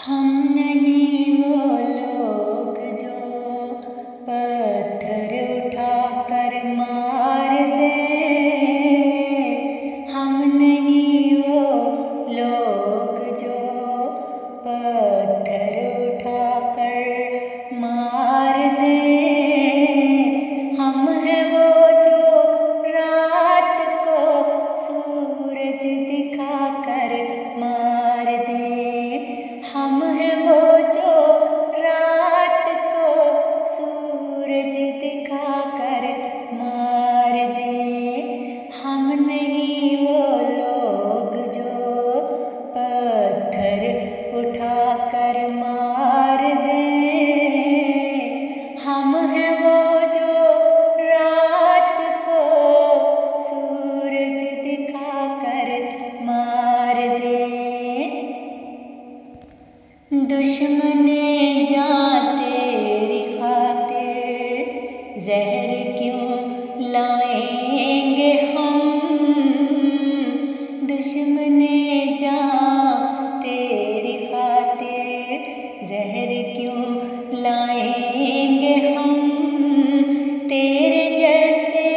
हम नहीं वो लोग जो पत्थर उठाकर मार दे। हम नहीं वो लोग जो पत्थर उठाकर मार दे। हम हैं वो जो रात को सूरज दिखाकर मार दे। हम हैं वो जो रात को सूरज दिखाकर मार दे। हम नहीं वो लोग जो पत्थर उठाकर मार दे। हम हैं वो जो रात को सूरज दिखाकर मार दे। दुश्मने जान तेरी खातिर जहर क्यों लाएंगे हम। दुश्मने जान तेरी खातिर जहर क्यों लाएंगे हम। तेरे जैसे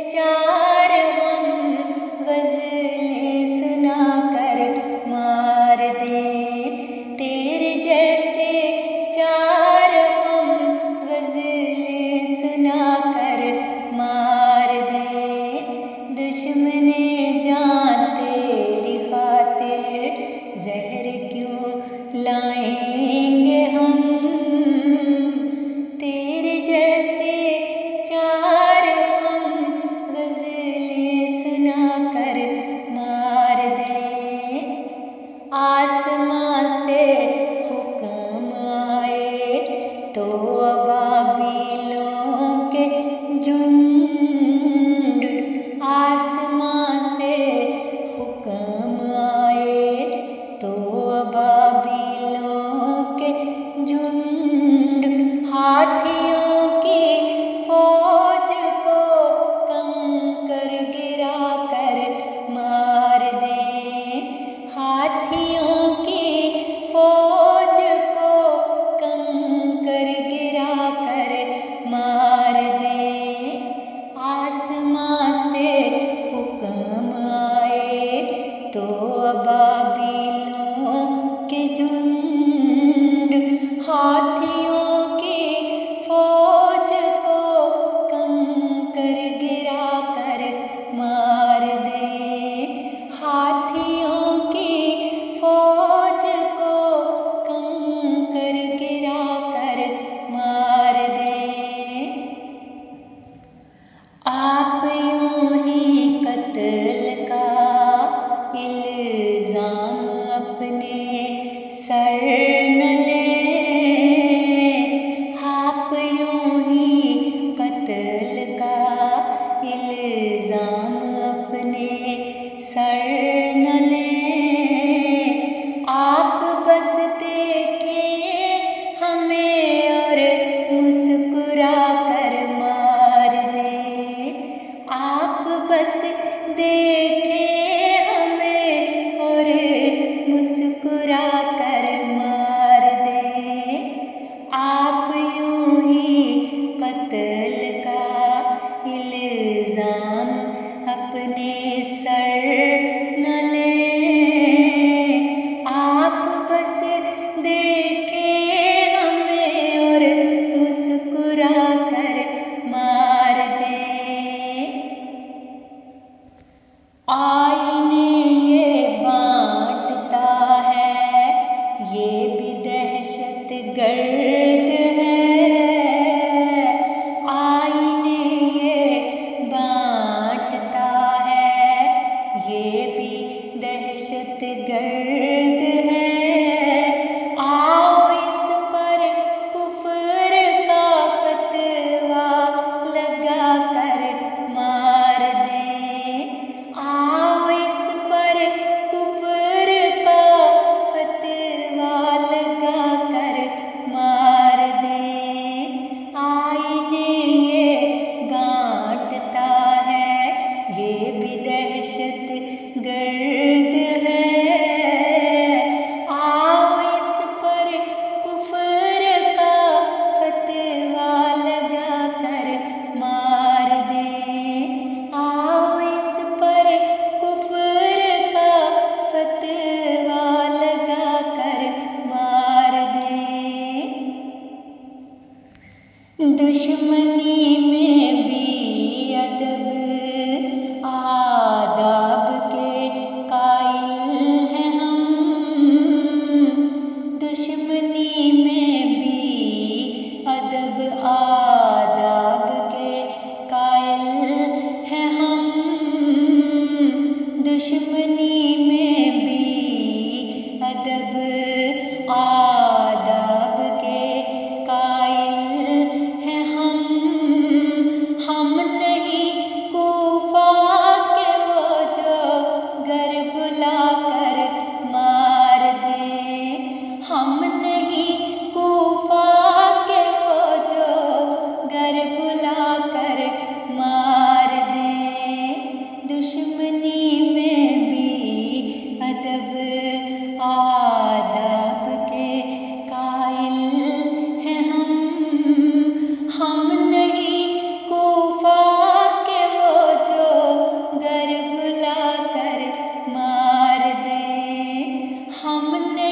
चार हम गज़लें सुनाकर मार दे। तेरे जैसे चार हम गज़लें सुनाकर मार दे। दुश्मने जान तेरी खातिर जहर क्यों लाएंगे हम। तेरे जैसे चार हम गज़लें सुनाकर मार दे। आसमां से हुक्म आए तो अबाबिलों के झुंड। आसमां से हुक्म आए तो अबाबिलों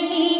नहीं